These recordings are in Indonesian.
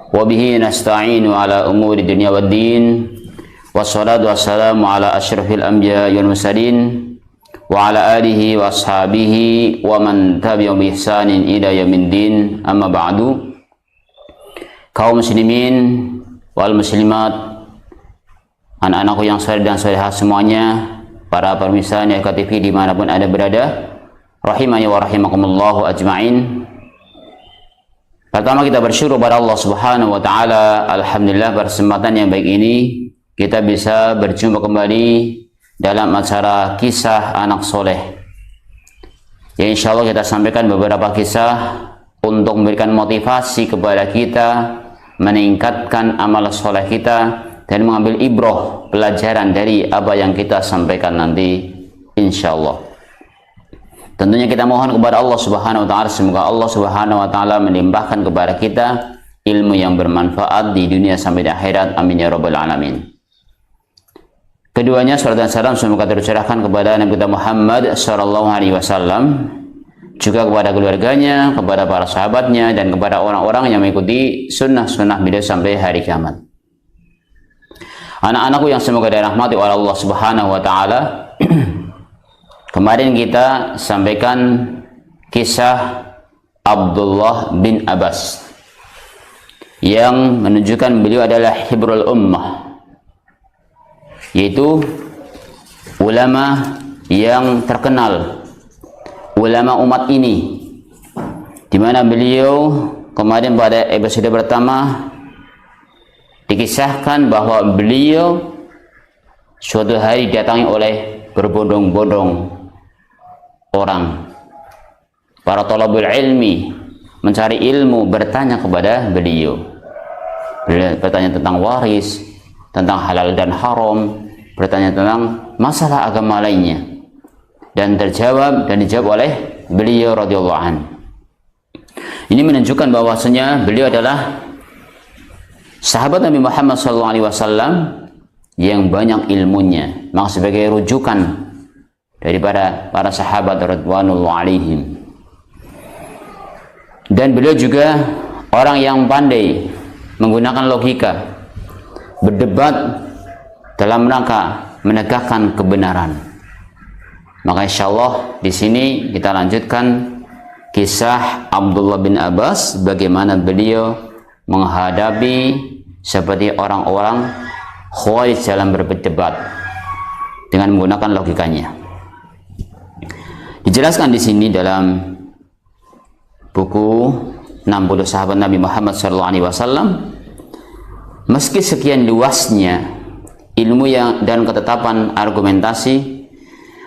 Wabihi nasta'inu ala umuri dunya wad din. Wassalatu wassalamu ala asyrafil anbiya'i wal mursalin wa ala alihi wa ashabihi wa man tabi'ahum bi ihsanin ila yaumiddin. Amma ba'du. Kaum muslimin wal muslimat, anak-anakku yang saleh dan salehah semuanya, para pemirsa Niaga TV dimanapun Anda berada, rahimani wa rahimakumullahu ajma'in. Pertama kita bersyukur kepada Allah Subhanahu wa taala. Alhamdulillah, kesempatan yang baik ini kita bisa berjumpa kembali dalam acara kisah anak soleh. Ya, insya Allah kita sampaikan beberapa kisah untuk memberikan motivasi kepada kita, meningkatkan amal soleh kita, dan mengambil ibroh pelajaran dari apa yang kita sampaikan nanti, insya Allah. Tentunya kita mohon kepada Allah Subhanahu wa taala, semoga Allah Subhanahu wa taala melimpahkan kepada kita ilmu yang bermanfaat di dunia sampai di akhirat. Amin ya rabbal alamin. Keduanya salat dan salam semoga tercurahkan kepada Nabi kita Muhammad sallallahu alaihi wasallam, juga kepada keluarganya, kepada para sahabatnya, dan kepada orang-orang yang mengikuti sunnah-sunnah beliau sampai hari kiamat. Anak-anakku yang semoga dirahmati oleh Allah Subhanahu wa taala, kemarin kita sampaikan kisah Abdullah bin Abbas yang menunjukkan beliau adalah hibrul ummah, yaitu ulama yang terkenal, ulama umat ini, di mana beliau kemarin pada episode pertama dikisahkan bahwa beliau suatu hari didatangi oleh berbondong-bondong orang, para thalabul ilmi, mencari ilmu, bertanya kepada beliau. Beliau bertanya tentang waris, tentang halal dan haram, bertanya tentang masalah agama lainnya, dan dijawab oleh beliau radhiyallahu anhu. Ini menunjukkan bahwasanya beliau adalah sahabat Nabi Muhammad SAW yang banyak ilmunya, maka sebagai rujukan daripada para sahabat radhiyallahu alaihim. Dan beliau juga orang yang pandai menggunakan logika, berdebat dalam rangka menegakkan kebenaran. Maka insyaallah di sini kita lanjutkan kisah Abdullah bin Abbas, bagaimana beliau menghadapi seperti orang-orang Khawarij dalam berdebat dengan menggunakan logikanya. Dijelaskan di sini dalam buku 60 sahabat Nabi Muhammad SAW, meski sekian luasnya ilmu dan ketetapan argumentasi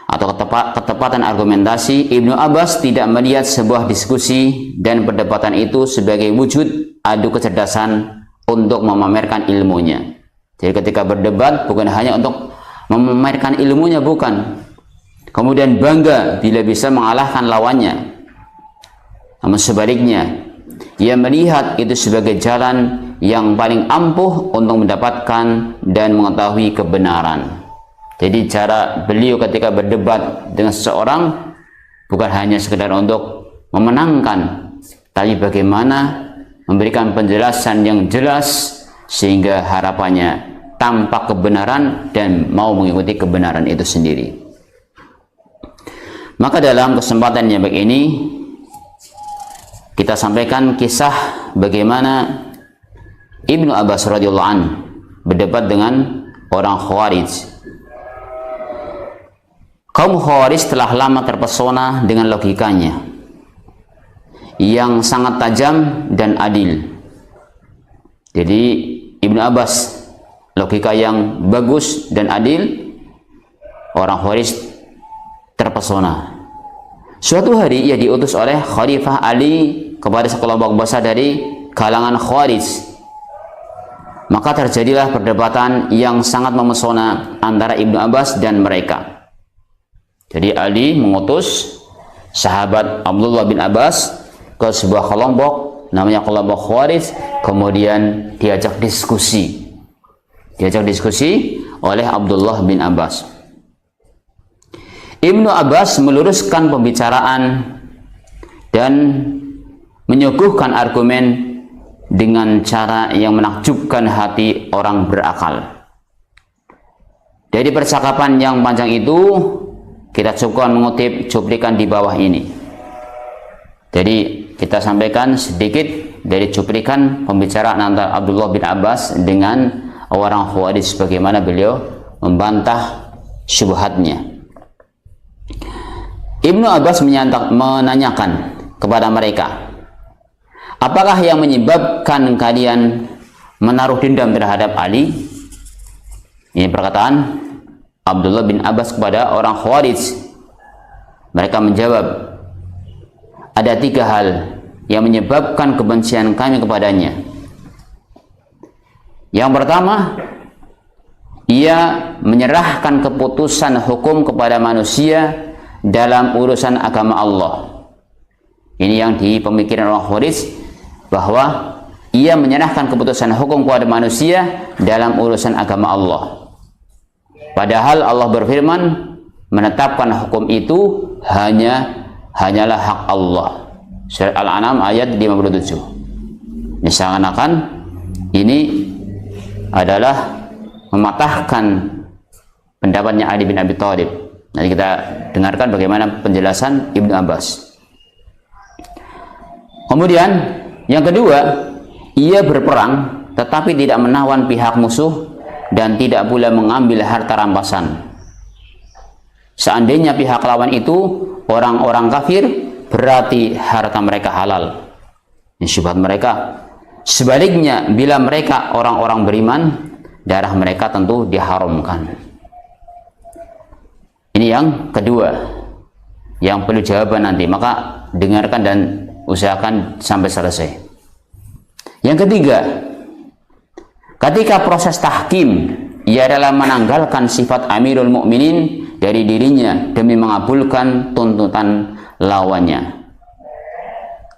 atau ketepatan argumentasi, Ibnu Abbas tidak melihat sebuah diskusi dan perdebatan itu sebagai wujud adu kecerdasan untuk memamerkan ilmunya. Jadi ketika berdebat bukan hanya untuk memamerkan ilmunya, bukan, kemudian bangga bila bisa mengalahkan lawannya, namun sebaliknya ia melihat itu sebagai jalan yang paling ampuh untuk mendapatkan dan mengetahui kebenaran. Jadi cara beliau ketika berdebat dengan seseorang bukan hanya sekedar untuk memenangkan, tapi bagaimana memberikan penjelasan yang jelas sehingga harapannya tampak kebenaran dan mau mengikuti kebenaran itu sendiri. Maka dalam kesempatan yang baik ini kita sampaikan kisah bagaimana Ibnu Abbas radhiyallahu anhu berdebat dengan orang Khawarij. Kaum Khawarij telah lama terpesona dengan logikanya yang sangat tajam dan adil. Jadi Ibnu Abbas logika yang bagus dan adil, orang Khawarij terpesona. Suatu hari ia diutus oleh Khalifah Ali kepada sekelompok besar dari kalangan Khawarij. Maka terjadilah perdebatan yang sangat memesona antara Ibnu Abbas dan mereka. Jadi Ali mengutus sahabat Abdullah bin Abbas ke sebuah kelompok namanya kelompok Khawarij, kemudian diajak diskusi oleh Abdullah bin Abbas. Ibnu Abbas meluruskan pembicaraan dan menyuguhkan argumen dengan cara yang menakjubkan hati orang berakal. Dari percakapan yang panjang itu, kita cukupkan mengutip cuplikan di bawah ini. Jadi kita sampaikan sedikit dari cuplikan pembicaraan antara Abdullah bin Abbas dengan orang Khawarij, bagaimana beliau membantah syubhatnya. Ibnu Abbas menanyakan kepada mereka, apakah yang menyebabkan kalian menaruh dendam terhadap Ali? Ini perkataan Abdullah bin Abbas kepada orang Khawarij. Mereka menjawab, ada 3 hal yang menyebabkan kebencian kami kepadanya. Yang pertama, ia menyerahkan keputusan hukum kepada manusia dalam urusan agama Allah. Ini yang di pemikiran orang Khawarij, bahwa ia menyerahkan keputusan hukum kepada manusia dalam urusan agama Allah. Padahal Allah berfirman, menetapkan hukum itu hanyalah hak Allah. Surat Al-An'am ayat 57. Ini seakan-akan ini adalah mematahkan pendapatnya Ali bin Abi Thalib. Nanti kita dengarkan bagaimana penjelasan Ibnu Abbas. Kemudian yang kedua, ia berperang tetapi tidak menawan pihak musuh dan tidak pula mengambil harta rampasan. Seandainya pihak lawan itu orang-orang kafir, berarti harta mereka halal. Ini syubhat mereka. Sebaliknya, bila mereka orang-orang beriman, darah mereka tentu diharamkan. Ini yang kedua, yang perlu jawaban nanti, maka dengarkan dan usahakan sampai selesai. Yang ketiga, ketika proses tahkim, ia adalah menanggalkan sifat Amirul Mukminin dari dirinya demi mengabulkan tuntutan lawannya.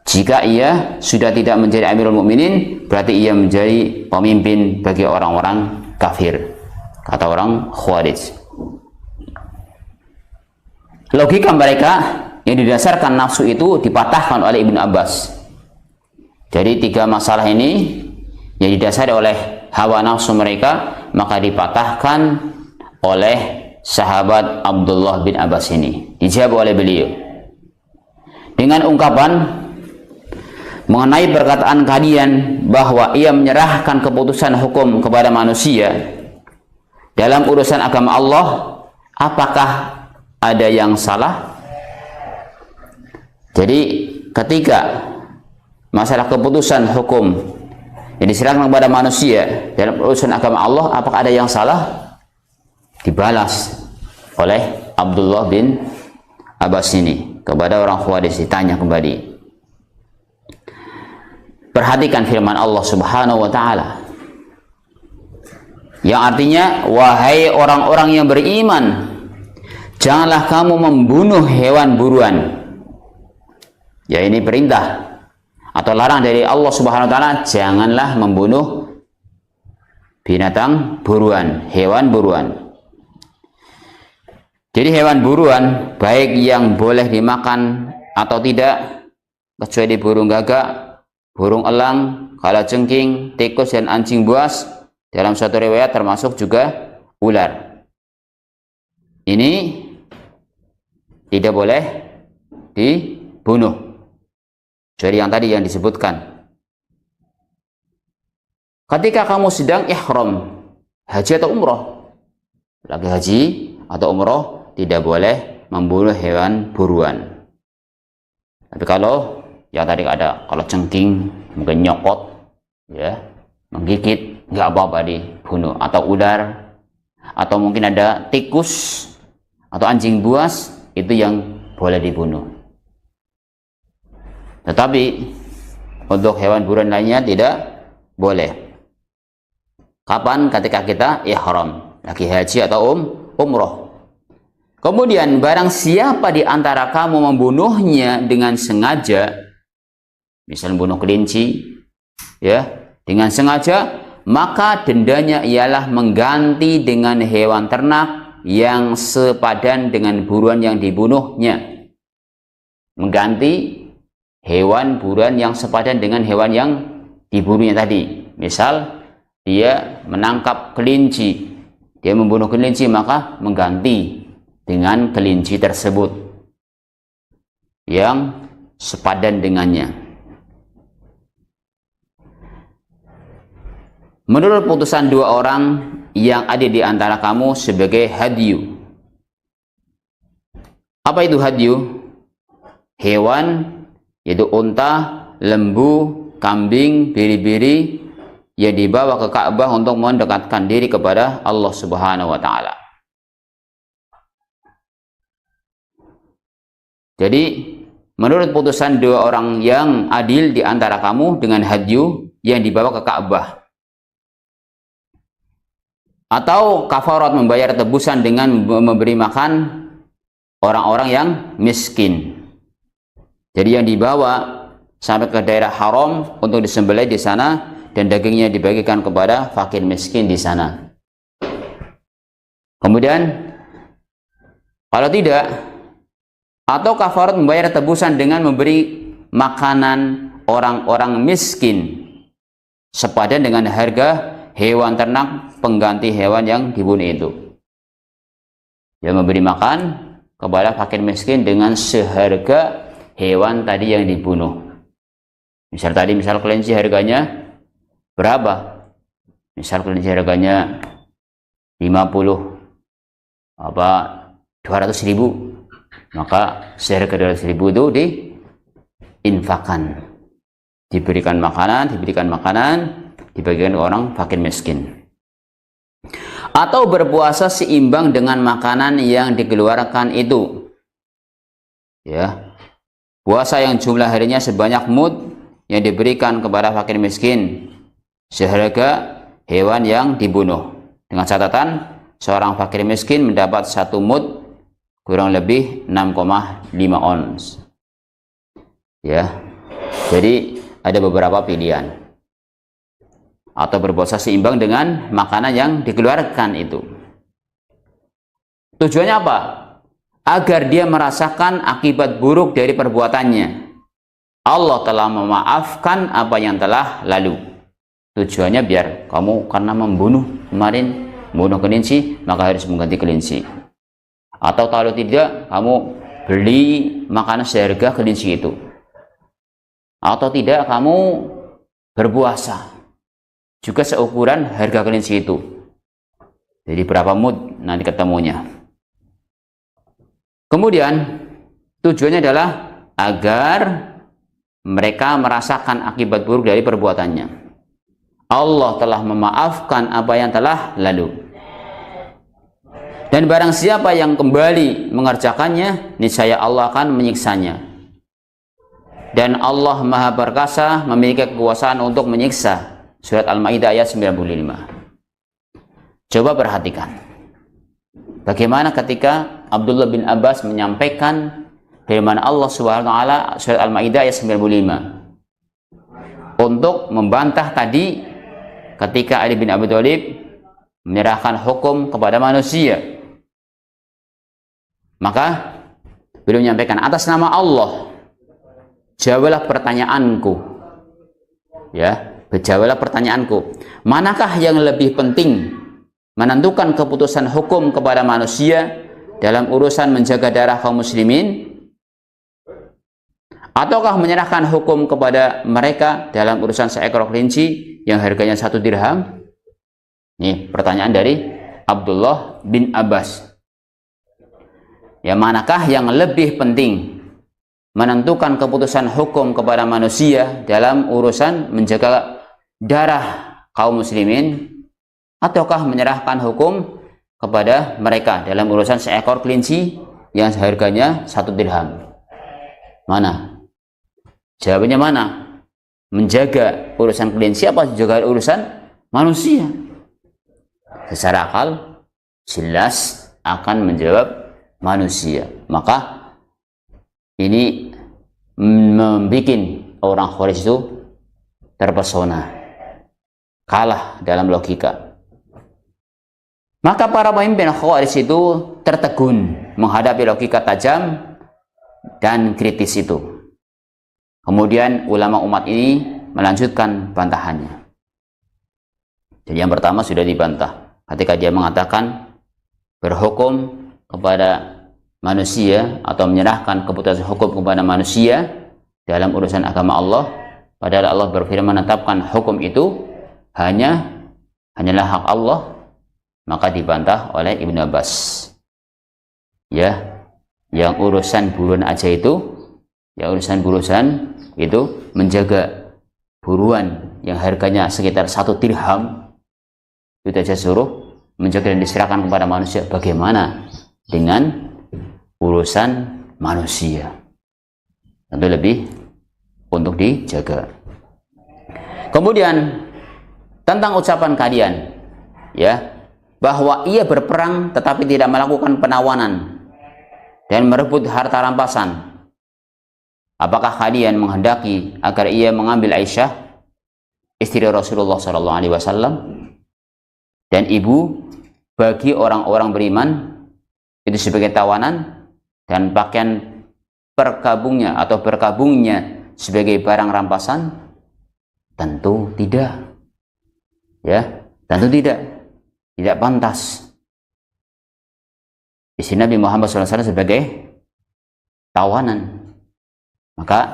Jika ia sudah tidak menjadi Amirul Mukminin, berarti ia menjadi pemimpin bagi orang-orang kafir, kata orang Khawarij. Logika mereka yang didasarkan nafsu itu dipatahkan oleh Ibnu Abbas. Jadi 3 masalah ini yang didasari oleh hawa nafsu mereka, maka dipatahkan oleh sahabat Abdullah bin Abbas ini. Dijawab oleh beliau dengan ungkapan mengenai perkataan kalian bahwa ia menyerahkan keputusan hukum kepada manusia dalam urusan agama Allah, apakah ada yang salah? Jadi ketika masalah keputusan hukum yang diserahkan kepada manusia dalam urusan agama Allah, apakah ada yang salah? Dibalas oleh Abdullah bin Abbas ini kepada orang Khawarij, ditanya kembali. Perhatikan firman Allah Subhanahu wa taala yang artinya, wahai orang-orang yang beriman, janganlah kamu membunuh hewan buruan. Ya, ini perintah atau larang dari Allah Subhanahu wa taala, janganlah membunuh binatang buruan, hewan buruan. Jadi hewan buruan baik yang boleh dimakan atau tidak, kecuali burung gagak, burung elang, kalajengking, tikus dan anjing buas. Dalam suatu riwayat termasuk juga ular. Ini tidak boleh dibunuh, kecuali yang tadi yang disebutkan. Ketika kamu sedang ihram haji atau umroh, lagi haji atau umroh, tidak boleh membunuh hewan buruan. Tapi kalau yang tadi ada, kalau cengking mungkin nyokot, ya, menggigit, nggak apa-apa dibunuh. Atau ular, atau mungkin ada tikus atau anjing buas, itu yang boleh dibunuh. Tetapi untuk hewan buruan lainnya tidak boleh. Kapan? Ketika kita ihram, lagi haji atau umroh. Kemudian barang siapa di antara kamu membunuhnya dengan sengaja, misal bunuh kelinci, ya, dengan sengaja, maka dendanya ialah mengganti dengan hewan ternak yang sepadan dengan buruan yang dibunuhnya. Mengganti hewan buruan yang sepadan dengan hewan yang dibunuhnya tadi. Misal dia menangkap kelinci, dia membunuh kelinci, maka mengganti dengan kelinci tersebut yang sepadan dengannya. Menurut putusan dua orang yang ada di antara kamu sebagai hadyu. Apa itu hadyu? Hewan, yaitu unta, lembu, kambing, biri-biri yang dibawa ke Ka'bah untuk mendekatkan diri kepada Allah Subhanahu wa taala. Jadi, menurut putusan dua orang yang adil di antara kamu dengan hadyu yang dibawa ke Ka'bah. Atau kafarat, membayar tebusan dengan memberi makan orang-orang yang miskin. Jadi yang dibawa sampai ke daerah haram untuk disembelih di sana dan dagingnya dibagikan kepada fakir miskin di sana. Kemudian kalau tidak, atau kafarat membayar tebusan dengan memberi makanan orang-orang miskin sepadan dengan harga hewan ternak pengganti hewan yang dibunuh itu. Dia memberi makan kepada fakir miskin dengan seharga hewan tadi yang dibunuh. Misal kelinci harganya berapa? Misal kelinci harganya 200.000, maka seharga 200.000 itu diinfakkan, diberikan makanan, dibagikan ke orang fakir miskin. Atau berpuasa seimbang dengan makanan yang dikeluarkan itu. Ya. Puasa yang jumlah harinya sebanyak mud yang diberikan kepada fakir miskin seharga hewan yang dibunuh. Dengan catatan seorang fakir miskin mendapat 1 mud kurang lebih 6,5 ons. Ya. Jadi ada beberapa pilihan. Atau berpuasa seimbang dengan makanan yang dikeluarkan itu. Tujuannya apa? Agar dia merasakan akibat buruk dari perbuatannya. Allah telah memaafkan apa yang telah lalu. Tujuannya biar kamu karena membunuh kemarin, membunuh kelinci, maka harus mengganti kelinci. Atau kalau tidak, kamu beli makanan seharga kelinci itu. Atau tidak, kamu berpuasa juga seukuran harga kelinci itu. Jadi berapa mud nanti ketemunya. Kemudian tujuannya adalah agar mereka merasakan akibat buruk dari perbuatannya. Allah telah memaafkan apa yang telah lalu. Dan barang siapa yang kembali mengerjakannya, niscaya Allah akan menyiksanya. Dan Allah Maha Perkasa, memiliki kekuasaan untuk menyiksa. Surat Al-Maidah ayat 95. Coba perhatikan. Bagaimana ketika Abdullah bin Abbas menyampaikan firman Allah Subhanahu wa taala surat Al-Maidah ayat 95 untuk membantah tadi ketika Ali bin Abi Thalib menyerahkan hukum kepada manusia. Maka beliau menyampaikan, atas nama Allah jawablah pertanyaanku. Ya. Jawablah pertanyaanku, manakah yang lebih penting, menentukan keputusan hukum kepada manusia dalam urusan menjaga darah kaum muslimin, ataukah menyerahkan hukum kepada mereka dalam urusan seekor kelinci yang harganya 1 dirham? Ini pertanyaan dari Abdullah bin Abbas. Ya, manakah yang lebih penting, menentukan keputusan hukum kepada manusia dalam urusan menjaga darah kaum muslimin, ataukah menyerahkan hukum kepada mereka dalam urusan seekor kelinci yang harganya 1 dirham? Mana? Jawabannya mana? Menjaga urusan kelinci apa menjaga urusan manusia? Secara akal jelas akan menjawab manusia. Maka ini membuat orang Khawarij itu terpesona, kalah dalam logika. Maka para pemimpin Khawarij itu tertegun menghadapi logika tajam dan kritis itu. Kemudian ulama umat ini melanjutkan bantahannya. Jadi yang pertama sudah dibantah ketika dia mengatakan berhukum kepada manusia atau menyerahkan keputusan hukum kepada manusia dalam urusan agama Allah, padahal Allah berfirman menetapkan hukum itu hanyalah hak Allah, maka dibantah oleh Ibnu Abbas. Ya, yang urusan buruan aja itu, menjaga buruan yang harganya sekitar 1 dirham itu aja suruh menjaga dan diserahkan kepada manusia. Bagaimana dengan urusan manusia? Tentu lebih untuk dijaga. Kemudian tentang ucapan kalian, ya, bahwa ia berperang tetapi tidak melakukan penawanan dan merebut harta rampasan. Apakah kalian menghendaki agar ia mengambil Aisyah, istri Rasulullah SAW, dan ibu bagi orang-orang beriman itu sebagai tawanan, dan pakaian perkabungnya atau berkabungnya sebagai barang rampasan? Tentu tidak. Ya, tentu tidak pantas. Di sini Nabi Muhammad SAW sebagai tawanan. Maka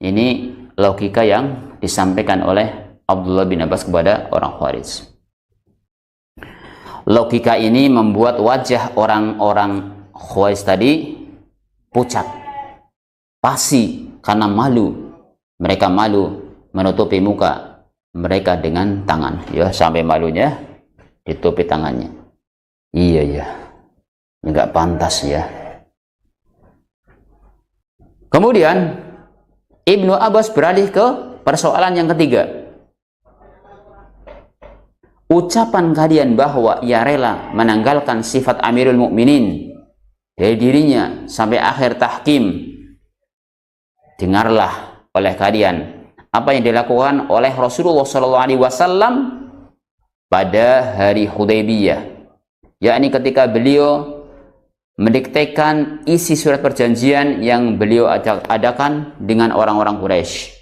ini logika yang disampaikan oleh Abdullah bin Abbas kepada orang Khawarij. Logika ini membuat wajah orang-orang Khawarij tadi pucat, pasi, karena malu. Mereka malu menutupi muka mereka dengan tangan, ya, sampai malunya ditutupi tangannya. Iya ya, nggak pantas ya. Kemudian Ibnu Abbas beralih ke persoalan yang ketiga. Ucapan kalian bahwa ia rela menanggalkan sifat Amirul Mukminin dari dirinya sampai akhir tahkim. Dengarlah oleh kalian apa yang dilakukan oleh Rasulullah SAW pada hari Hudaybiyah, yakni ketika beliau mendiktekan isi surat perjanjian yang beliau adakan dengan orang-orang Quraisy.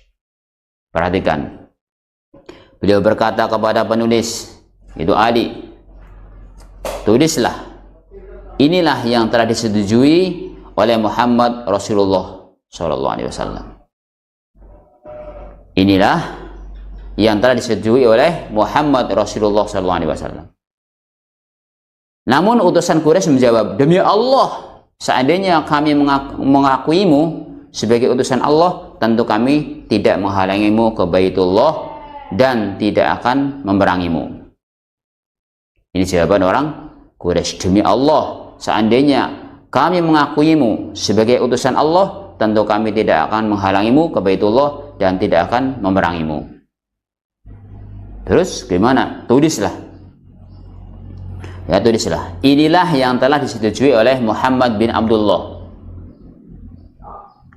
Perhatikan, beliau berkata kepada penulis, itu Ali, tulislah, inilah yang telah disetujui oleh Muhammad Rasulullah SAW. Inilah yang telah disetujui oleh Muhammad Rasulullah SAW. Namun utusan Quraisy menjawab, demi Allah, seandainya kami mengakuimu sebagai utusan Allah, tentu kami tidak menghalangimu ke Baitullah dan tidak akan memerangimu. Ini jawaban orang Quraisy. Demi Allah, seandainya kami mengakuimu sebagai utusan Allah, tentu kami tidak akan menghalangimu ke Baitullah dan tidak akan memerangimu. Terus gimana? Tulislah. Ya, tulislah. Inilah yang telah disetujui oleh Muhammad bin Abdullah.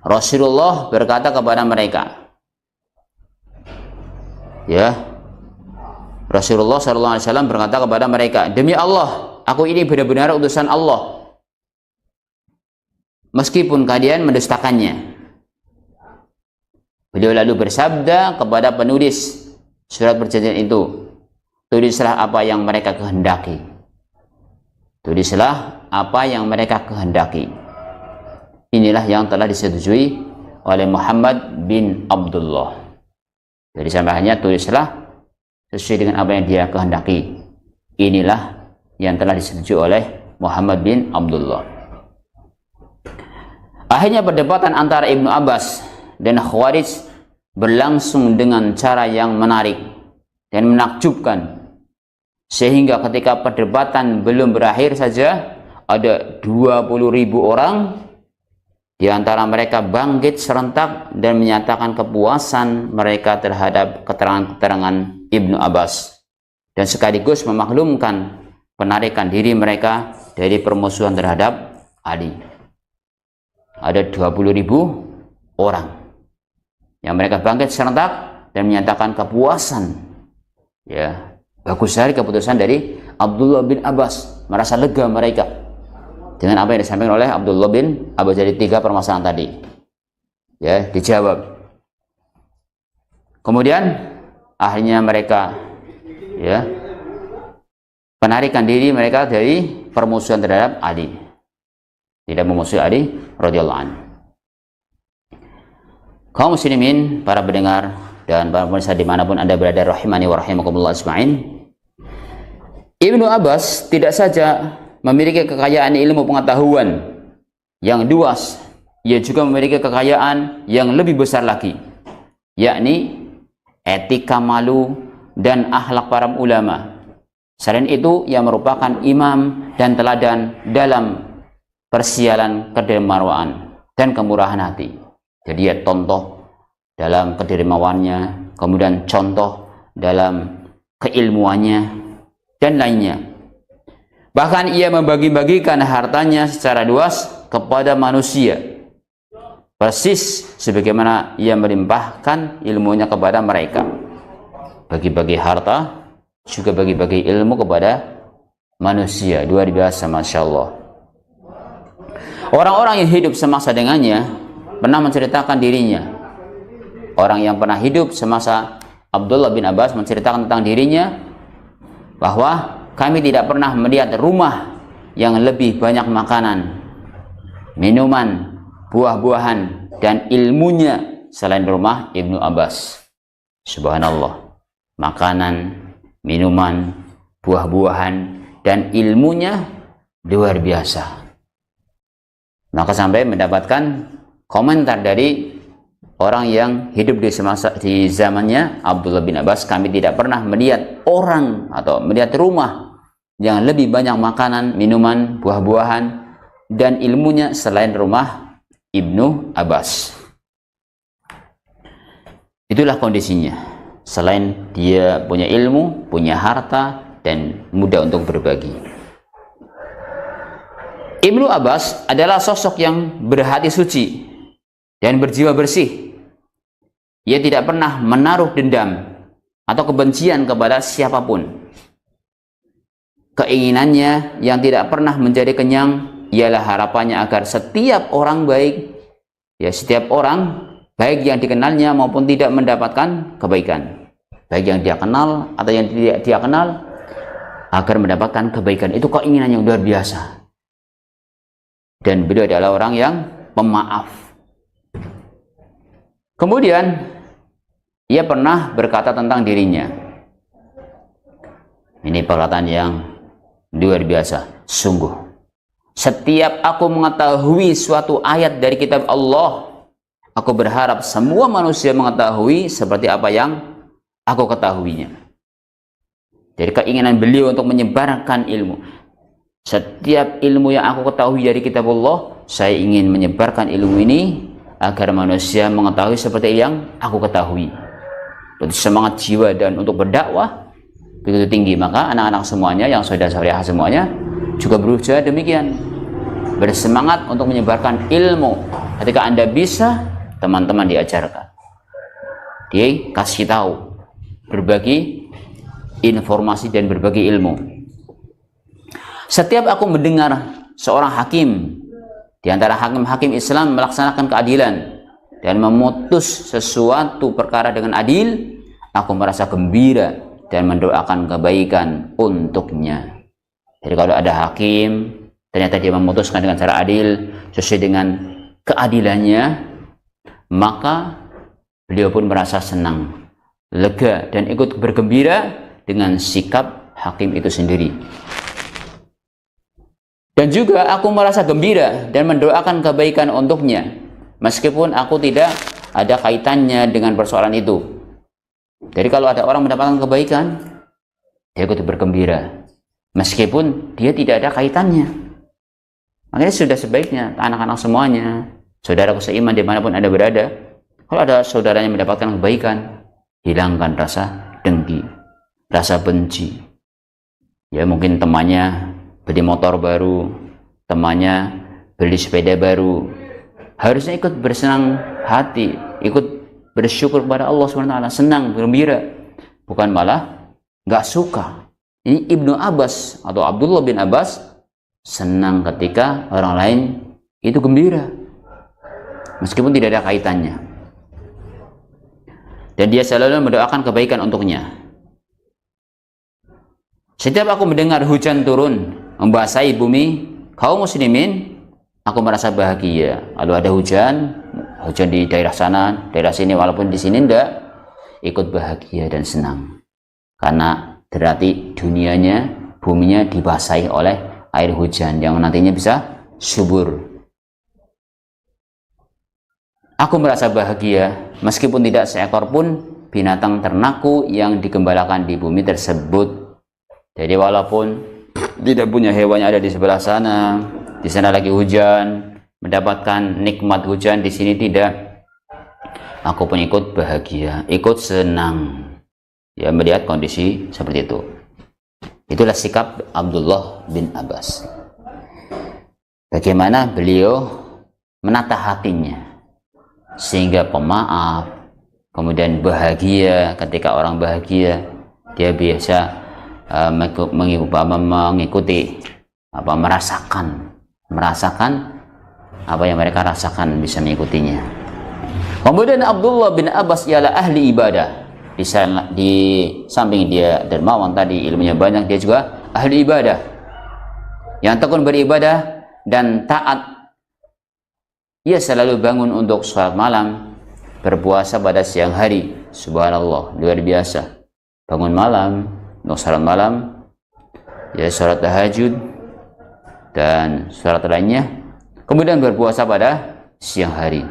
Rasulullah berkata kepada mereka, ya, Rasulullah SAW berkata kepada mereka, demi Allah, aku ini benar-benar utusan Allah, meskipun kalian mendustakannya. Beliau lalu bersabda kepada penulis surat perjanjian itu, tulislah apa yang mereka kehendaki. Tulislah apa yang mereka kehendaki. Inilah yang telah disetujui oleh Muhammad bin Abdullah. Jadi sampai tulislah sesuai dengan apa yang dia kehendaki. Inilah yang telah disetujui oleh Muhammad bin Abdullah. Akhirnya perdebatan antara Ibnu Abbas dan Khawarij berlangsung dengan cara yang menarik dan menakjubkan, sehingga ketika perdebatan belum berakhir saja ada 20.000 orang di antara mereka bangkit serentak dan menyatakan kepuasan mereka terhadap keterangan-keterangan Ibnu Abbas dan sekaligus memaklumkan penarikan diri mereka dari permusuhan terhadap Ali. Ada 20.000 orang yang mereka bangkit serentak dan menyatakan kepuasan, ya, bagus sekali keputusan dari Abdullah bin Abbas, merasa lega mereka dengan apa yang disampaikan oleh Abdullah bin Abbas. Jadi 3 permasalahan tadi, ya, dijawab. Kemudian akhirnya mereka ya penarikan diri mereka dari permusuhan terhadap Ali, tidak memusuhi Ali radhiyallahu anhu. Kaum muslimin, para pendengar dan para pemirsa dimanapun Anda berada, rahimani wa rahimakumullah ajma'in, Ibnu Abbas tidak saja memiliki kekayaan ilmu pengetahuan yang luas, ia juga memiliki kekayaan yang lebih besar lagi, yakni etika malu dan akhlak para ulama. Selain itu, ia merupakan imam dan teladan dalam persialan kedermawanan dan kemurahan hati. Jadi dia contoh dalam kedermawannya, kemudian contoh dalam keilmuannya dan lainnya. Bahkan ia membagi-bagikan hartanya secara luas kepada manusia, persis sebagaimana ia melimpahkan ilmunya kepada mereka. Bagi-bagi harta, juga bagi-bagi ilmu kepada manusia. Luar biasa, Masya Allah. Orang-orang yang hidup semasa dengannya pernah menceritakan dirinya. Orang yang pernah hidup semasa Abdullah bin Abbas menceritakan tentang dirinya bahwa kami tidak pernah melihat rumah yang lebih banyak makanan, minuman, buah-buahan, dan ilmunya selain rumah Ibnu Abbas. Subhanallah. Makanan, minuman, buah-buahan, dan ilmunya luar biasa. Maka sampai mendapatkan komentar dari orang yang hidup di zamannya Abdullah bin Abbas, kami tidak pernah melihat orang atau melihat rumah yang lebih banyak makanan, minuman, buah-buahan, dan ilmunya selain rumah Ibnu Abbas. Itulah kondisinya. Selain dia punya ilmu, punya harta, dan mudah untuk berbagi. Ibnu Abbas adalah sosok yang berhati suci dan berjiwa bersih. Ia tidak pernah menaruh dendam atau kebencian kepada siapapun. Keinginannya yang tidak pernah menjadi kenyang ialah harapannya agar setiap orang baik, ya setiap orang baik yang dikenalnya maupun tidak mendapatkan kebaikan, baik yang dia kenal atau yang tidak dia kenal, agar mendapatkan kebaikan. Itu keinginan yang luar biasa. Dan beliau adalah orang yang pemaaf. Kemudian ia pernah berkata tentang dirinya, ini perkataan yang luar biasa, sungguh setiap aku mengetahui suatu ayat dari kitab Allah, aku berharap semua manusia mengetahui seperti apa yang aku ketahuinya. Jadi keinginan beliau untuk menyebarkan ilmu. Setiap ilmu yang aku ketahui dari kitab Allah, saya ingin menyebarkan ilmu ini agar manusia mengetahui seperti yang aku ketahui. Berarti semangat jiwa dan untuk berdakwah begitu tinggi. Maka anak-anak semuanya, yang saudara-saudara semuanya juga berusaha demikian, bersemangat untuk menyebarkan ilmu. Ketika Anda bisa, teman-teman diajarkan, dia kasih tahu, berbagi informasi dan berbagi ilmu. Setiap aku mendengar seorang hakim di antara hakim-hakim Islam melaksanakan keadilan dan memutus sesuatu perkara dengan adil, aku merasa gembira dan mendoakan kebaikan untuknya. Jadi kalau ada hakim ternyata dia memutuskan dengan cara adil sesuai dengan keadilannya, maka beliau pun merasa senang, lega, dan ikut bergembira dengan sikap hakim itu sendiri. Dan juga aku merasa gembira dan mendoakan kebaikan untuknya, meskipun aku tidak ada kaitannya dengan persoalan itu. Jadi kalau ada orang mendapatkan kebaikan, dia ikut bergembira, meskipun dia tidak ada kaitannya. Makanya sudah sebaiknya anak-anak semuanya, saudaraku seiman dimanapun Anda berada, kalau ada saudaranya mendapatkan kebaikan, hilangkan rasa dengki, rasa benci. Ya mungkin temannya beli motor baru, temannya beli sepeda baru, harusnya ikut bersenang hati, ikut bersyukur kepada Allah SWT, senang, gembira, bukan malah nggak suka. Ini Ibnu Abbas atau Abdullah bin Abbas senang ketika orang lain itu gembira, meskipun tidak ada kaitannya. dan dia selalu mendoakan kebaikan untuknya. Setiap aku mendengar hujan turun membasahi bumi kaum muslimin, aku merasa bahagia. Lalu ada hujan di daerah sana, daerah sini, walaupun di sini enggak, ikut bahagia dan senang. Karena berarti dunianya, buminya dibasahi oleh air hujan yang nantinya bisa subur. Aku merasa bahagia meskipun tidak seekor pun binatang ternakku yang digembalakan di bumi tersebut. Jadi walaupun tidak punya hewan yang ada di sebelah sana, di sana lagi hujan, mendapatkan nikmat hujan, di sini tidak, aku pun ikut bahagia, ikut senang, ya, melihat kondisi seperti itu. Itulah sikap Abdullah bin Abbas. Bagaimana beliau menata hatinya sehingga pemaaf, kemudian bahagia. Ketika orang bahagia, dia biasa mengikuti merasakan apa yang mereka rasakan, bisa mengikutinya. Kemudian Abdullah bin Abbas ialah ahli ibadah. Di samping dia dermawan tadi, ilmunya banyak, dia juga ahli ibadah yang tekun beribadah dan taat. Ia selalu bangun untuk sholat malam, berpuasa pada siang hari. Subhanallah, luar biasa. Bangun malam untuk sholat malam, ya, sholat tahajud dan sholat lainnya, kemudian berpuasa pada siang hari.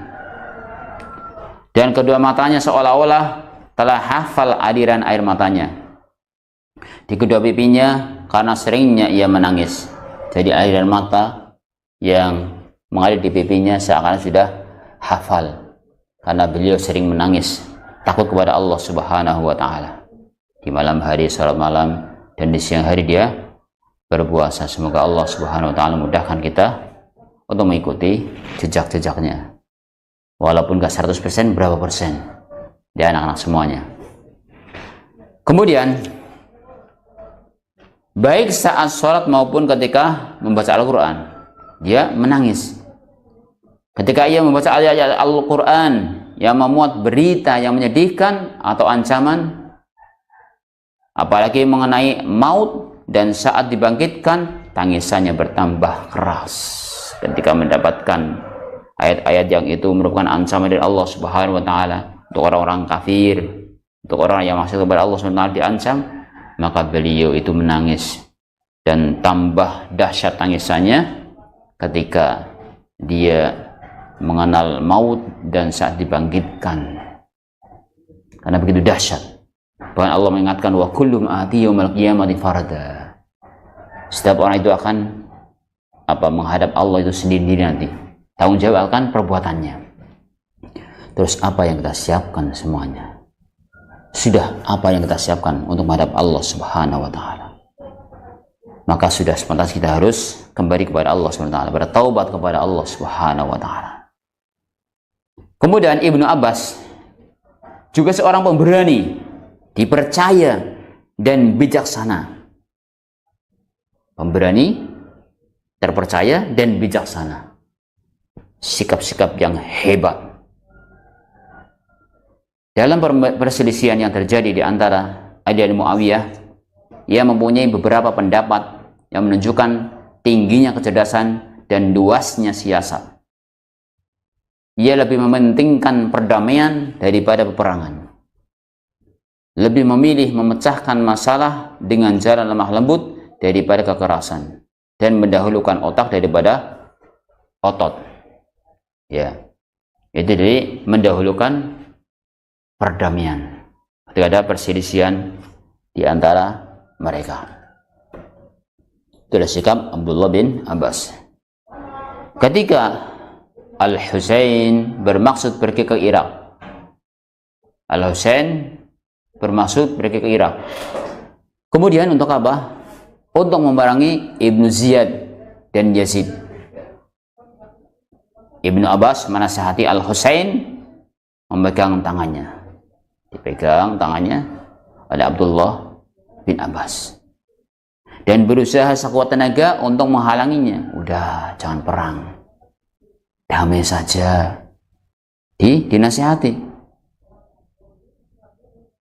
Dan kedua matanya seolah-olah telah hafal aliran air matanya di kedua pipinya karena seringnya ia menangis. Jadi aliran mata yang mengalir di pipinya seakan sudah hafal karena beliau sering menangis, takut kepada Allah Subhanahu wa Ta'ala. Di malam hari sholat malam dan di siang hari dia berpuasa. Semoga Allah Subhanahu wa Ta'ala mudahkan kita untuk mengikuti jejak-jejaknya, walaupun gak 100%, berapa persen di anak-anak semuanya. Kemudian baik saat sholat maupun ketika membaca Al-Quran, dia menangis. Ketika ia membaca ayat-ayat Al-Quran yang memuat berita yang menyedihkan atau ancaman, apalagi mengenai maut, dan saat dibangkitkan tangisannya bertambah keras ketika mendapatkan ayat-ayat yang itu merupakan ancaman dari Allah Subhanahu wa Ta'ala untuk orang-orang kafir, untuk orang yang masuk kepada Allah Subhanahu wa Ta'ala diancam, maka beliau itu menangis. Dan tambah dahsyat tangisannya ketika dia mengenal maut dan saat dibangkitkan, karena begitu dahsyat. Bahkan Allah mengingatkan, wa kullu ma'ati yaumal qiyamati farada. Setiap orang itu akan menghadap Allah itu sendiri nanti. Tanggung jawab akan perbuatannya. Terus apa yang kita siapkan semuanya? Sudah apa yang kita siapkan untuk menghadap Allah Subhanahu wa Ta'ala? Maka sudah sepantas kita harus kembali kepada Allah Subhanahu wa Ta'ala, bertaubat kepada Allah Subhanahu wa Ta'ala. Kemudian Ibnu Abbas juga seorang pemberani, dipercaya dan bijaksana. Pemberani, terpercaya dan bijaksana. Sikap-sikap yang hebat. Dalam perselisihan yang terjadi di antara Ali dan Muawiyah, ia mempunyai beberapa pendapat yang menunjukkan tingginya kecerdasan dan luasnya siasat. Ia lebih mementingkan perdamaian daripada peperangan. Lebih memilih memecahkan masalah dengan jalan lemah lembut daripada kekerasan, dan mendahulukan otak daripada otot. Ya, itu jadi mendahulukan perdamaian ketika ada perselisihan di antara mereka. Itulah sikap Abdullah bin Abbas. Ketika Al-Husain bermaksud pergi ke Irak, Al-Husain bermaksud pergi ke Irak. Kemudian untuk apa? Untuk memerangi Ibnu Ziyad dan Yazid. Ibnu Abbas menasihati Al-Husain, memegang tangannya. Dipegang tangannya oleh Abdullah bin Abbas. Dan berusaha sekuat tenaga untuk menghalanginya. Udah, jangan perang. Damai saja. Dinasihati.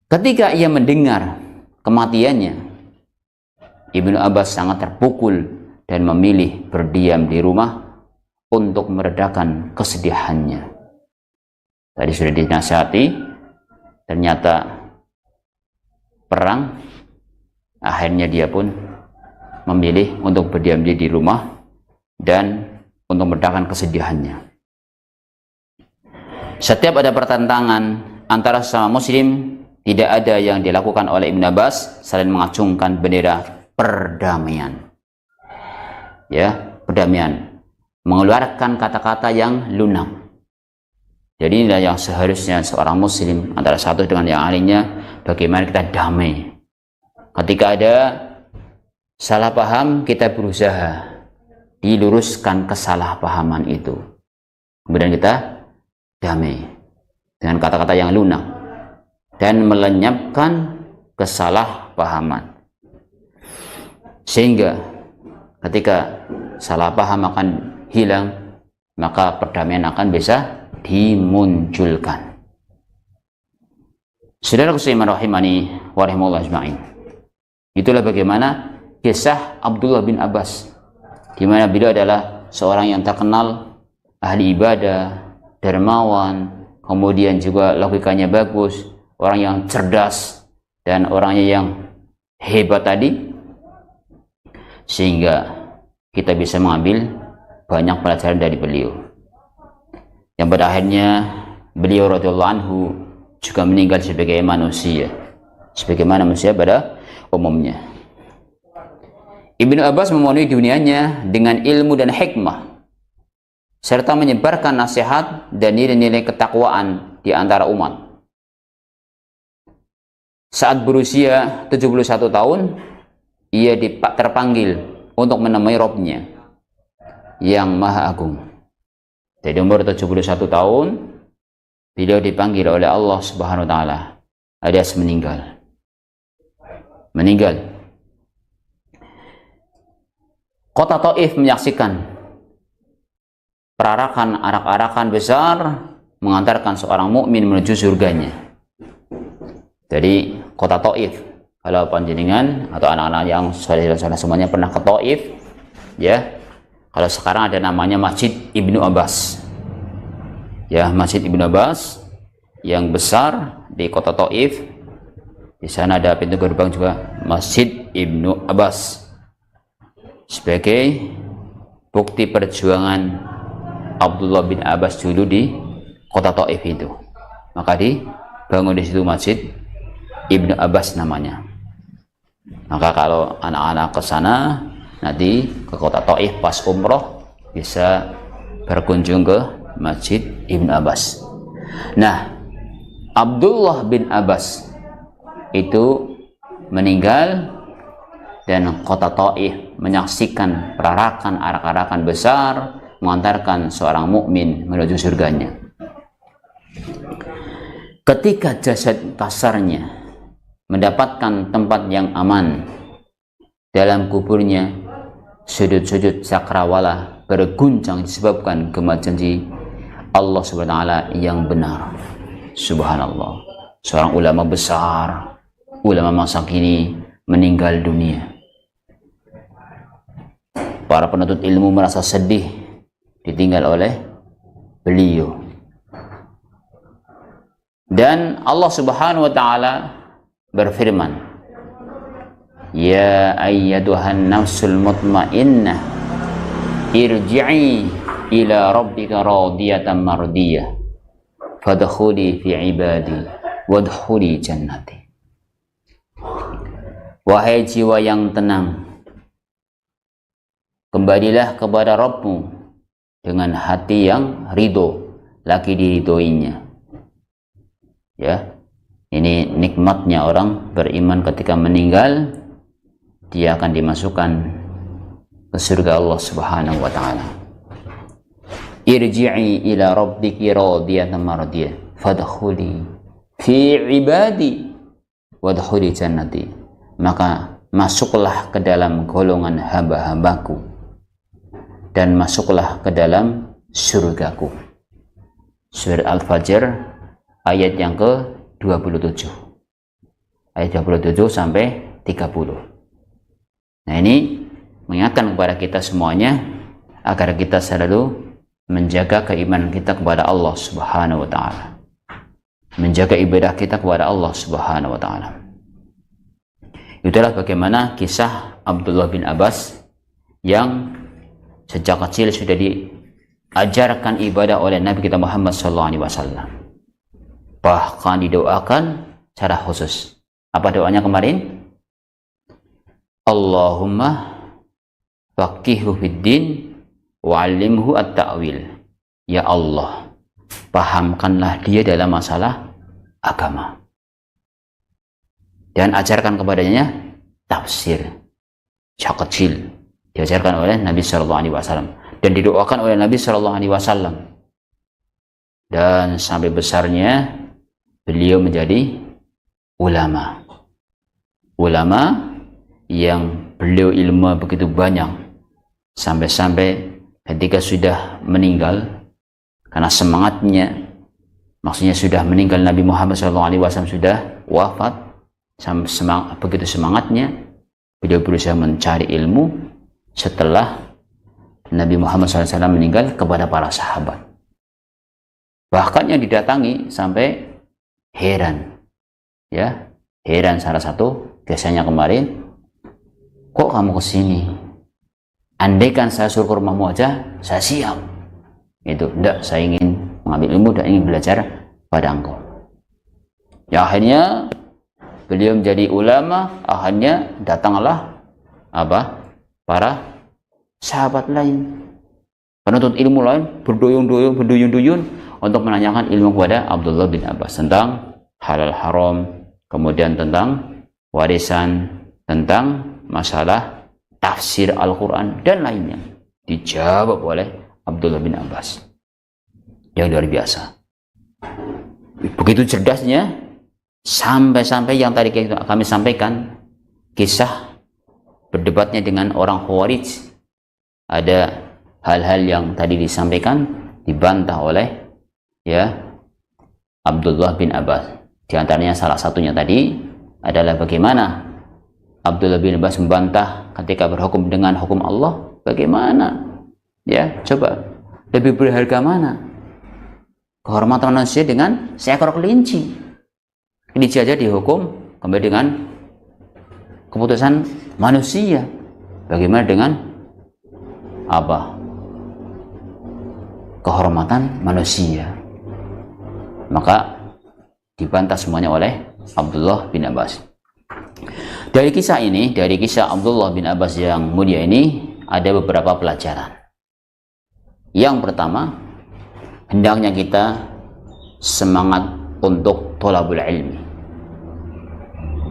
Ketika ia mendengar kematiannya, Ibnu Abbas sangat terpukul dan memilih berdiam di rumah untuk meredakan kesedihannya. Tadi sudah dinasihati, ternyata perang, akhirnya dia pun memilih untuk berdiam diri di rumah dan untuk meredakan kesedihannya. Setiap ada pertentangan antara sesama muslim, tidak ada yang dilakukan oleh Ibnu Abbas selain mengacungkan bendera perdamaian. Ya, perdamaian. Mengeluarkan kata-kata yang lunak. Jadi inilah yang seharusnya seorang muslim antara satu dengan yang lainnya, bagaimana kita damai. Ketika ada salah paham, kita berusaha diluruskan kesalahpahaman itu. Kemudian kita damai dengan kata-kata yang lunak dan melenyapkan kesalahpahaman. Sehingga ketika salah paham akan hilang, maka perdamaian akan bisa dimunculkan. Saudara muslimin rahimani wa rahimakumullah ajma'in. Itulah bagaimana kisah Abdullah bin Abbas, di mana beliau adalah seorang yang terkenal ahli ibadah, dermawan, kemudian juga logikanya bagus, orang yang cerdas dan orangnya yang hebat tadi, sehingga kita bisa mengambil banyak pelajaran dari beliau. Yang pada akhirnya beliau radhiyallahu anhu juga meninggal sebagai manusia, sebagaimana manusia pada umumnya. Ibnu Abbas memenuhi dunianya dengan ilmu dan hikmah, serta menyebarkan nasihat dan nilai-nilai ketakwaan di antara umat. Saat berusia 71 tahun, ia terpanggil untuk menemui Robnya yang Maha Agung. Dari umur 71 tahun, beliau dipanggil oleh Allah Subhanahu wa taala alias meninggal. Kota Taif menyaksikan perarakan arak-arakan besar mengantarkan seorang mukmin menuju surganya. Jadi kota Taif, kalau panjenengan atau anak-anak yang saudara-saudara semuanya pernah ke Taif, ya. Kalau sekarang ada namanya Masjid Ibnu Abbas. Ya, Masjid Ibnu Abbas yang besar di kota Taif. Di sana ada pintu gerbang juga Masjid Ibnu Abbas. Sebagai bukti perjuangan Abdullah bin Abbas dulu di kota Taif itu. Maka dibangun di situ Masjid Ibnu Abbas namanya. Maka kalau anak-anak ke sana nanti ke kota Taif pas umroh bisa berkunjung ke Masjid Ibnu Abbas. Nah, Abdullah bin Abbas itu meninggal dan kota Taif menyaksikan perarakan arak-arakan besar mengantarkan seorang mukmin menuju surganya. Ketika jasad kasarnya mendapatkan tempat yang aman dalam kuburnya, sudut-sudut cakrawala berguncang disebabkan gema janji Allah Subhanahu wa taala yang benar. Subhanallah, seorang ulama besar, ulama masa kini meninggal dunia. Para penuntut ilmu merasa sedih ditinggal oleh beliau. Dan Allah Subhanahu wa taala berfirman, Ya ayyatuhan nafsul mutmainnah irji'i ila rabbika radiyatan mardiyah fadkhuli fi ibadi wadkhuli jannati. Wahai jiwa yang tenang, kembalilah kepada Rabbmu dengan hati yang ridho, lagi diridhoinya. Ya, ini nikmatnya orang beriman ketika meninggal, dia akan dimasukkan ke surga Allah Subhanahu wa taala. Irji'i ila rabbiki radiyatan mardiyah fadkhuli fi ibadi wadkhuli jannati. Maka masuklah ke dalam golongan hamba-hambaku dan masuklah ke dalam surgaku. Surat Al-Fajr ayat yang ke-27. ayat 27 sampai 30. Nah, ini mengingatkan kepada kita semuanya agar kita selalu menjaga keimanan kita kepada Allah Subhanahu wa taala. Menjaga ibadah kita kepada Allah Subhanahu wa taala. Itulah bagaimana kisah Abdullah bin Abbas yang sejak kecil sudah diajarkan ibadah oleh Nabi kita Muhammad SAW. Bahkan didoakan secara khusus. Apa doanya kemarin? Allahumma faqihhu fiddin wa'allimhu at-ta'wil. Ya Allah, pahamkanlah dia dalam masalah agama. Dan ajarkan kepadanya tafsir. Sejak kecil diajarkan oleh Nabi SAW. Dan didoakan oleh Nabi SAW. Dan sampai besarnya beliau menjadi ulama. Ulama yang beliau ilmu begitu banyak. Sampai-sampai ketika sudah meninggal, karena semangatnya, maksudnya sudah meninggal Nabi Muhammad SAW sudah wafat, begitu semangatnya beliau berusaha mencari ilmu setelah Nabi Muhammad SAW meninggal kepada para sahabat. Bahkan yang didatangi sampai heran, ya, heran. Salah satu biasanya kemarin, kok kamu kesini? Andaikan saya suruh ke rumahmu aja, saya siap. Itu enggak, saya ingin mengambil ilmu dan ingin belajar pada engkau. Ya, akhirnya beliau menjadi ulama. Akhirnya datanglah para sahabat lain, penuntut ilmu lain, berduyun-duyun untuk menanyakan ilmu kepada Abdullah bin Abbas tentang halal haram, kemudian tentang warisan, tentang masalah tafsir Al-Quran dan lainnya. Dijawab oleh Abdullah bin Abbas yang luar biasa. Begitu cerdasnya, sampai-sampai yang tadi kami sampaikan, kisah berdebatnya dengan orang Khawarij, ada hal-hal yang tadi disampaikan dibantah oleh Abdullah bin Abbas. Di antaranya salah satunya tadi adalah bagaimana Abdullah bin Abbas membantah ketika berhukum dengan hukum Allah. Bagaimana? Ya, coba, lebih berharga mana? Kehormatan manusia dengan seekor kelinci. Kelinci aja dihukum kembali dengan keputusan manusia. Bagaimana dengan kehormatan manusia? Maka dibantah semuanya oleh Abdullah bin Abbas. Dari kisah ini, dari kisah Abdullah bin Abbas yang mulia ini, ada beberapa pelajaran. Yang pertama, hendaknya kita semangat untuk thalabul ilmi.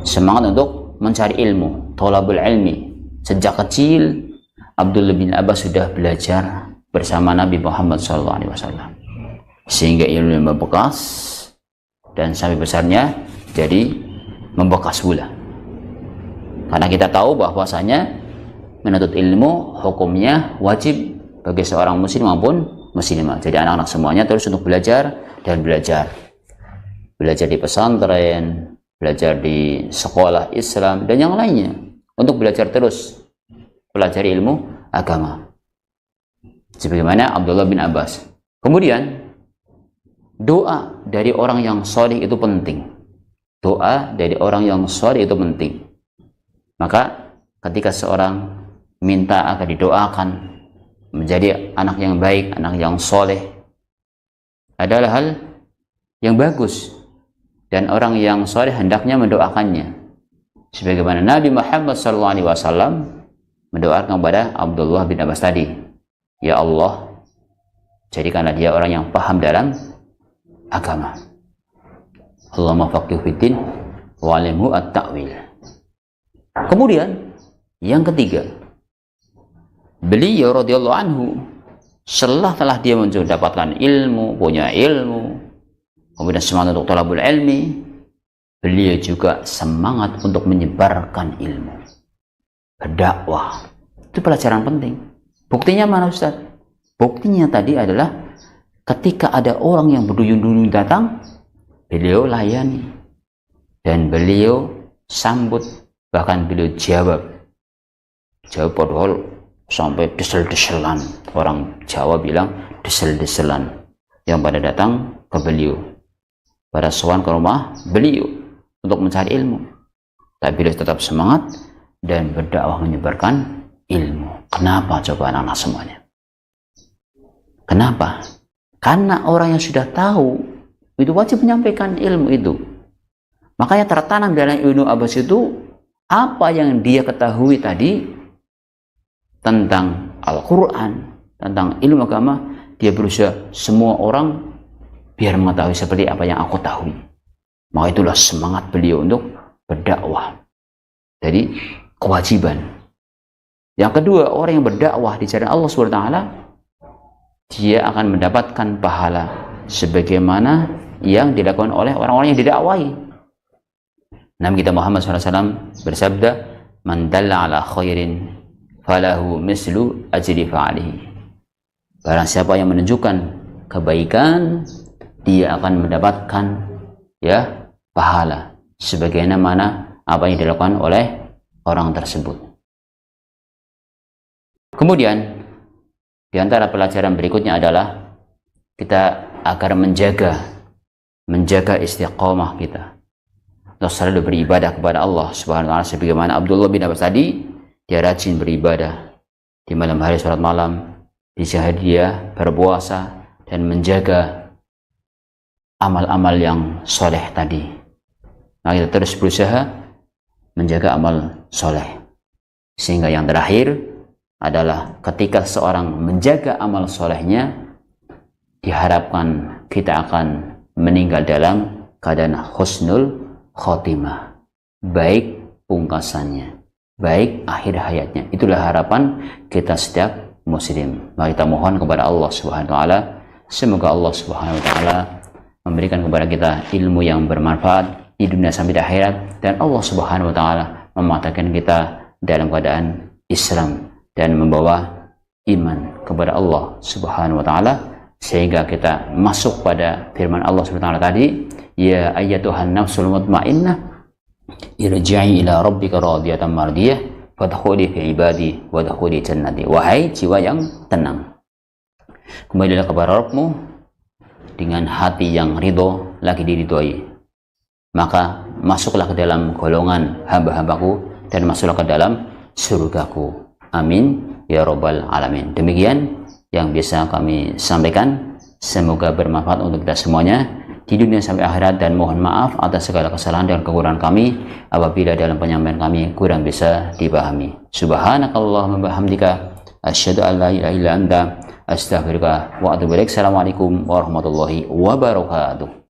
Semangat untuk mencari ilmu, thalabul ilmi. Sejak kecil, Abdullah bin Abbas sudah belajar bersama Nabi Muhammad SAW. Sehingga ilmu membekas, dan sampai besarnya jadi membekas pula. Karena kita tahu bahwasanya menuntut ilmu hukumnya wajib bagi seorang muslim maupun muslimah. Jadi anak-anak semuanya terus untuk belajar dan belajar. Belajar di pesantren, belajar di sekolah Islam dan yang lainnya. Untuk belajar terus, pelajari ilmu agama. Sebagaimana Abdullah bin Abbas. Kemudian doa dari orang yang saleh itu penting. Doa dari orang yang saleh itu penting. Maka ketika seorang minta agar didoakan menjadi anak yang baik, anak yang soleh, adalah hal yang bagus, dan orang yang soleh hendaknya mendoakannya. Sebagaimana Nabi Muhammad SAW mendoakan kepada Abdullah bin Abbas tadi, ya Allah, jadikanlah dia orang yang paham dalam agama. Allahumma faqihhu fiddin wa'allimhu at-ta'wil. Kemudian yang ketiga, beliau radhiyallahu anhu telah dia mendapatkan ilmu, punya ilmu, kemudian semangat untuk thalabul ilmi, beliau juga semangat untuk menyebarkan ilmu, berdakwah. Itu pelajaran penting. Buktinya mana, Ustaz? Buktinya tadi adalah ketika ada orang yang berduyun-duyun datang, beliau layani dan beliau sambut, bahkan beliau jawab padahal sampai desel-deselan. Orang Jawa bilang desel-deselan yang pada datang ke beliau, pada sowan ke rumah beliau untuk mencari ilmu. Tapi beliau tetap semangat dan berdakwah menyebarkan ilmu. Kenapa coba anak-anak semuanya? Kenapa? Karena orang yang sudah tahu itu wajib menyampaikan ilmu itu. Makanya tertanam dalam Ibnu Abbas itu apa yang dia ketahui tadi tentang Al-Quran, tentang ilmu agama, dia berusaha semua orang biar mengetahui seperti apa yang aku tahu. Maka itulah semangat beliau untuk berdakwah. Jadi kewajiban. Yang kedua, orang yang berdakwah di jalan Allah SWT, dia akan mendapatkan pahala sebagaimana yang dilakukan oleh orang-orang yang didakwai. Nabi kita Muhammad SAW bersabda, "Man dalla ala khairin falahu mislu ajri fa'alihi." Barang siapa yang menunjukkan kebaikan, dia akan mendapatkan pahala sebagaimana apa yang dilakukan oleh orang tersebut. Kemudian di antara pelajaran berikutnya adalah kita agar menjaga istiqomah kita untuk selalu beribadah kepada Allah Subhanahu wa taala, sebagaimana Abdullah bin Abbas tadi, dia rajin beribadah di malam hari, sholat malam, di siang hari dia berpuasa dan menjaga amal-amal yang soleh tadi. Nah, kita terus berusaha menjaga amal soleh, sehingga yang terakhir adalah ketika seorang menjaga amal solehnya, diharapkan kita akan meninggal dalam keadaan husnul khotimah, baik pungkasannya, baik akhir hayatnya. Itulah harapan kita setiap muslim. Mari kita mohon kepada Allah Subhanahu wa taala, semoga Allah Subhanahu wa taala memberikan kepada kita ilmu yang bermanfaat di dunia sampai di akhirat, dan Allah Subhanahu wa taala mematakan kita dalam keadaan Islam dan membawa iman kepada Allah Subhanahu wa taala, sehingga kita masuk pada firman Allah Subhanahu wa taala tadi, ya ayyatuhan nafsul mutmainnah irji'i ila rabbika radiyatan mardiyah fadkhuli fi ibadi wadkhuli jannati. Wahai jiwa yang tenang, kembalilah kepada Rabbmu dengan hati yang ridho, lagi diridhoi, maka masuklah ke dalam golongan hamba-hambaku dan masuklah ke dalam surgaku. Amin ya robbal alamin. Demikian yang bisa kami sampaikan, semoga bermanfaat untuk kita semuanya di dunia sampai akhirat, dan mohon maaf atas segala kesalahan dan kekurangan kami apabila dalam penyampaian kami kurang bisa dipahami. Subhanakallahumma bihamdika asyhadu an la ilaha illa anta astaghfiruka wa atubu ilaik. Assalamualaikum warahmatullahi wabarakatuh.